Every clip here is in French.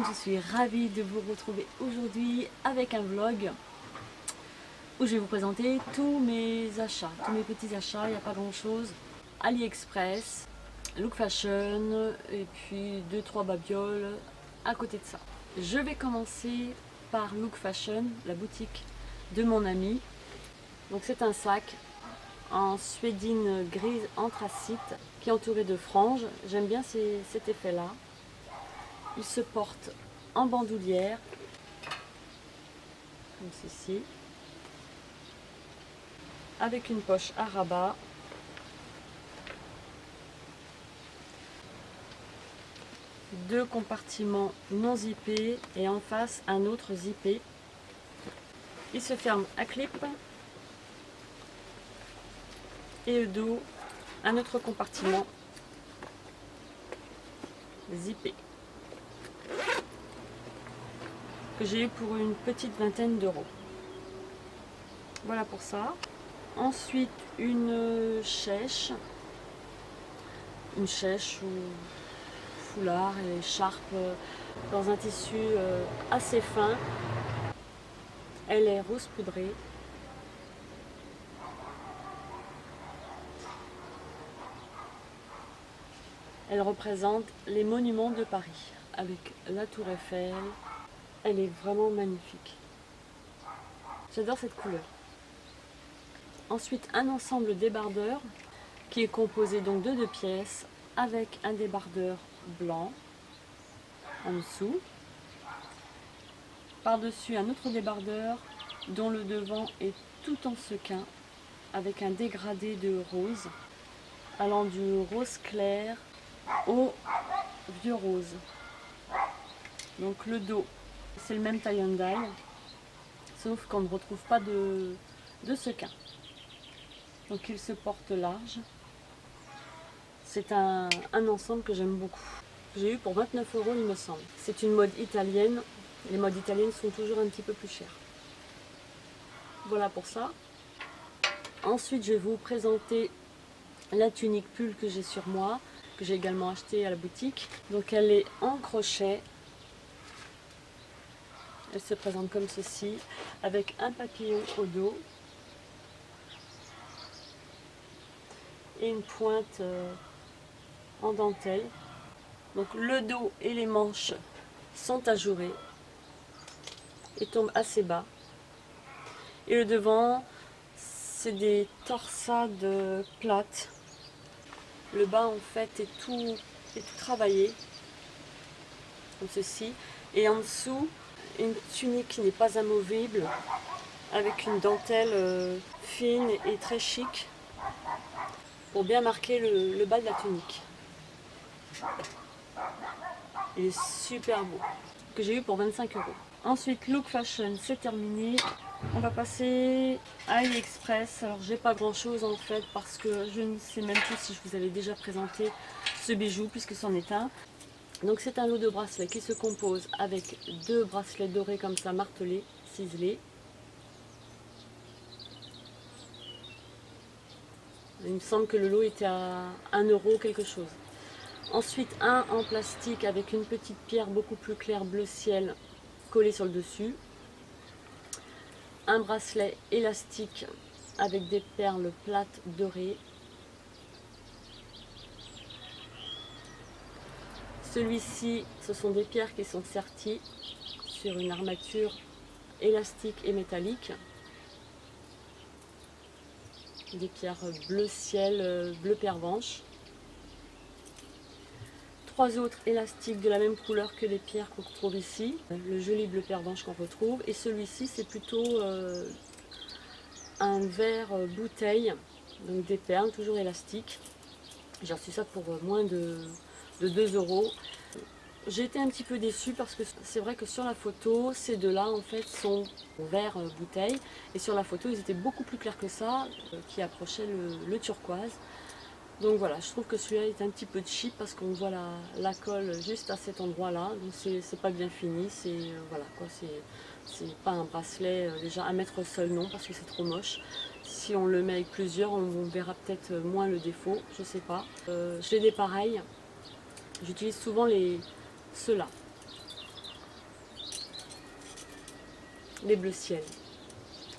je suis ravie de vous retrouver aujourd'hui avec un vlog où je vais vous présenter tous mes achats, tous mes petits achats, il n'y a pas grand chose. AliExpress, Look Fashion et puis 2-3 babioles à côté de ça. Je vais commencer par Look Fashion, la boutique de mon ami. Donc c'est un sac en suédine grise anthracite qui est entouré de franges. J'aime bien cet effet là. Il se porte en bandoulière, comme ceci, avec une poche à rabat, deux compartiments non zippés et en face un autre zippé. Il se ferme à clip et au dos un autre compartiment zippé que j'ai eu pour une petite vingtaine d'euros. Voilà pour ça. Ensuite une chèche ou foulard et écharpe dans un tissu assez fin. Elle est rose poudrée. Elle représente les monuments de Paris avec la tour Eiffel. Elle est vraiment magnifique. J'adore cette couleur. Ensuite un ensemble débardeur qui est composé donc de 2 pièces avec un débardeur blanc en dessous. Par-dessus un autre débardeur dont le devant est tout en sequin avec un dégradé de rose allant du rose clair au vieux rose. Donc le dos, c'est le même tie and dye, sauf qu'on ne retrouve pas de sequin. Donc il se porte large. C'est un ensemble que j'aime beaucoup. J'ai eu pour 29 € il me semble. C'est une mode italienne. Les modes italiennes sont toujours un petit peu plus chères. Voilà pour ça. Ensuite je vais vous présenter la tunique pull que j'ai sur moi, que j'ai également acheté à la boutique. Donc elle est en crochet. Elle se présente comme ceci, avec un papillon au dos et une pointe en dentelle. Donc le dos et les manches sont ajourés et tombent assez bas. Et le devant, c'est des torsades plates. Le bas en fait est tout travaillé, comme ceci. Et en dessous, une tunique qui n'est pas amovible, avec une dentelle fine et très chic, pour bien marquer le bas de la tunique. Il est super beau, que j'ai eu pour 25 €. Ensuite, Look Fashion, c'est terminé. On va passer à AliExpress. Alors, j'ai pas grand chose en fait, parce que je ne sais même plus si je vous avais déjà présenté ce bijou, puisque c'en est un. Donc, c'est un lot de bracelets qui se compose avec 2 bracelets dorés comme ça, martelés, ciselés. Il me semble que le lot était à 1 € quelque chose. Ensuite un en plastique avec une petite pierre beaucoup plus claire bleu ciel collée sur le dessus. Un bracelet élastique avec des perles plates dorées. Celui-ci, ce sont des pierres qui sont serties sur une armature élastique et métallique. Des pierres bleu ciel, bleu pervenche. 3 autres élastiques de la même couleur que les pierres qu'on retrouve ici. Le joli bleu pervenche qu'on retrouve. Et celui-ci, c'est plutôt un vert bouteille, donc des perles, toujours élastiques. J'ai reçu ça pour moins de 2 €. J'ai été un petit peu déçue parce que c'est vrai que sur la photo, ces deux-là en fait sont vert bouteille. Et sur la photo, ils étaient beaucoup plus clairs que ça, qui approchait le turquoise. Donc voilà, je trouve que celui-là est un petit peu cheap parce qu'on voit la colle juste à cet endroit-là. Donc c'est pas bien fini, c'est voilà quoi, c'est pas un bracelet déjà à mettre seul, non, parce que c'est trop moche. Si on le met avec plusieurs, on verra peut-être moins le défaut, je sais pas. J'ai des pareils, j'utilise souvent ceux-là. les bleus ciel.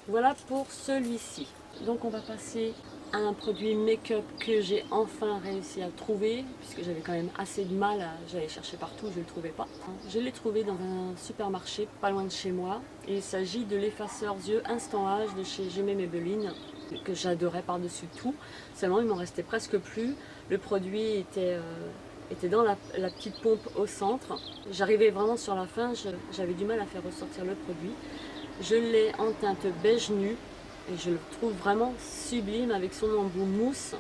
Voilà pour celui-ci. Donc on va passer à un produit make-up que j'ai enfin réussi à trouver, puisque j'avais quand même assez de mal, j'allais chercher partout, je ne le trouvais pas. Je l'ai trouvé dans un supermarché pas loin de chez moi. Et il s'agit de l'effaceur yeux Instant Âge de chez J'aimais Maybelline, que j'adorais par-dessus tout. Seulement il m'en restait presque plus. Le produit était dans la petite pompe au centre. J'arrivais vraiment sur la fin, j'avais du mal à faire ressortir le produit. Je l'ai en teinte beige nu et je le trouve vraiment sublime avec son embout mousse.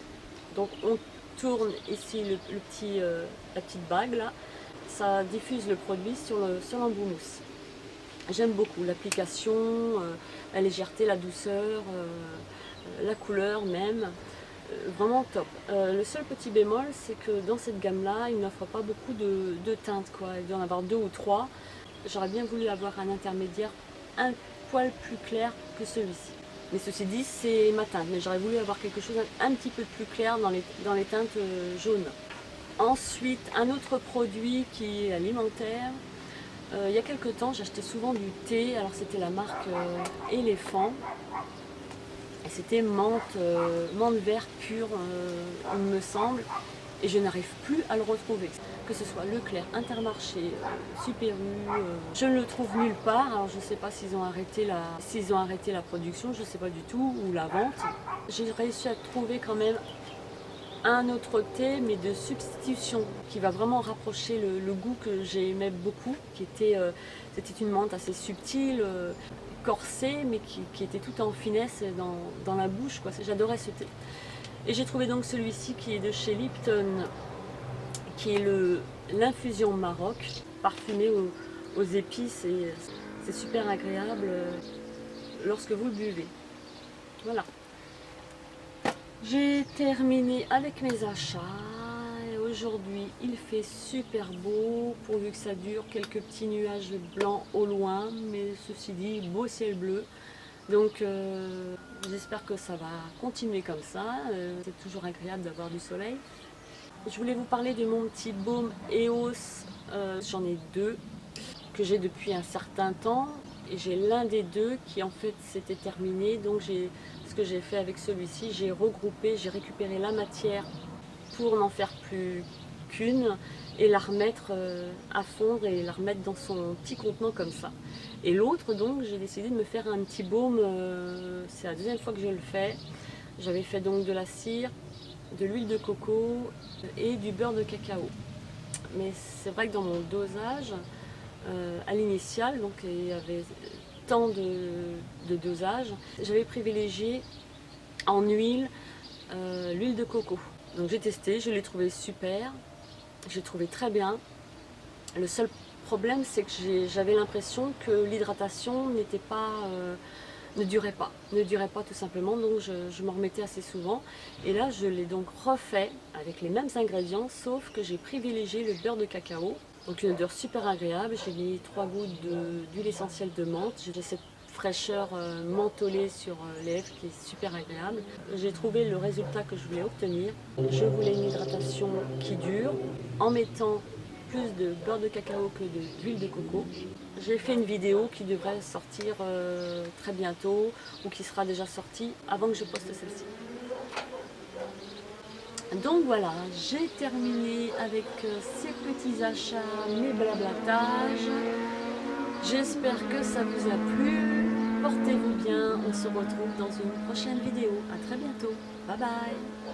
Donc on tourne ici la petite bague là, ça diffuse le produit sur l'embout mousse. J'aime beaucoup l'application, la légèreté, la douceur, la couleur même. Vraiment top. Le seul petit bémol, c'est que dans cette gamme-là, il n'offre pas beaucoup de teintes, quoi. Il doit y en avoir 2 ou 3. J'aurais bien voulu avoir un intermédiaire un poil plus clair que celui-ci. Mais ceci dit, c'est ma teinte. Mais j'aurais voulu avoir quelque chose un petit peu plus clair dans les teintes jaunes. Ensuite, un autre produit qui est alimentaire. Il y a quelques temps, j'achetais souvent du thé. Alors c'était la marque Éléphant. Et c'était menthe vert pur, il me semble, et je n'arrive plus à le retrouver. Que ce soit Leclerc, Intermarché, Super U, je ne le trouve nulle part. Alors je ne sais pas s'ils ont arrêté la production, je ne sais pas du tout, ou la vente. J'ai réussi à trouver quand même un autre thé, mais de substitution, qui va vraiment rapprocher le goût que j'aimais beaucoup, c'était une menthe assez subtile, corsée, mais qui était tout en finesse dans la bouche, quoi. J'adorais ce thé. Et j'ai trouvé donc celui-ci qui est de chez Lipton, qui est l'infusion Maroc, parfumé aux épices, et c'est super agréable lorsque vous le buvez. Voilà. J'ai terminé avec mes achats. Aujourd'hui, il fait super beau, pourvu que ça dure, quelques petits nuages blancs au loin, mais ceci dit, beau ciel bleu. Donc j'espère que ça va continuer comme ça, c'est toujours agréable d'avoir du soleil. Je voulais vous parler de mon petit baume EOS, j'en ai 2, que j'ai depuis un certain temps. Et j'ai l'un des 2 qui en fait s'était terminé, donc ce que j'ai fait avec celui-ci, j'ai regroupé, j'ai récupéré la matière pour n'en faire plus qu'une et la remettre à fondre et la remettre dans son petit contenant comme ça. Et l'autre, donc, j'ai décidé de me faire un petit baume, c'est la 2e fois que je le fais. J'avais fait donc de la cire, de l'huile de coco et du beurre de cacao. Mais c'est vrai que dans mon dosage, à l'initial, donc il y avait tant de dosage, j'avais privilégié en huile l'huile de coco. Donc j'ai testé, je l'ai trouvé super, j'ai trouvé très bien. Le seul problème, c'est que j'avais l'impression que l'hydratation ne durait pas tout simplement, donc je m'en remettais assez souvent. Et là, je l'ai donc refait avec les mêmes ingrédients, sauf que j'ai privilégié le beurre de cacao. Donc une odeur super agréable, j'ai mis 3 gouttes d'huile essentielle de menthe, j'ai cette fraîcheur mentholée sur les lèvres qui est super agréable. J'ai trouvé le résultat que je voulais obtenir. Je voulais une hydratation qui dure en mettant plus de beurre de cacao que d'huile de coco. J'ai fait une vidéo qui devrait sortir très bientôt ou qui sera déjà sortie avant que je poste celle-ci. Donc voilà, j'ai terminé avec ces petits achats, mes blablatages. J'espère que ça vous a plu. Portez-vous bien, on se retrouve dans une prochaine vidéo. À très bientôt. Bye bye.